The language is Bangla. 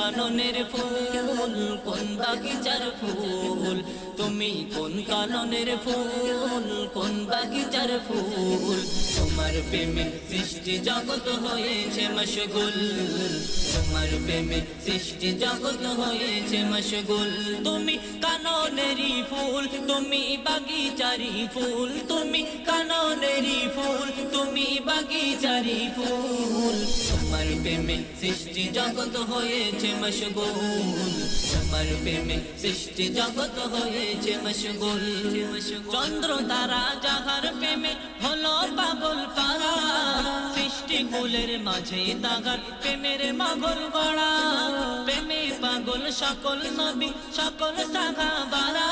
কাননের ফুল, কোন বাগিচার ফুল, তুমি কোন কাননের ফুল, কোন বাগিচার ফুল। তোমার প্রেমে সৃষ্টি জগৎ হয়েছে মশগুল, তোমার প্রেমে সৃষ্টি জগৎ হয়েছে মশগুল। তুমি কাননেরই ফুল, তুমি বাগিচারি ফুল, তুমি কাননেরই ফুল, তুমি বাগিচারি ফুল। তোমার প্রেমে সৃষ্টি জগৎ হয়েছে মশগুল, তোমার প্রেমে সৃষ্টি জগৎ হয়েছে মশগুল। চন্দ্র তারা যাহার প্রেমে হলো পাগল পারা, সৃষ্টি কুলের মাঝে তাহার প্রেমের মাগল গড়া। প্রেমে পাগল সকল নবী সকল সাহাবারা,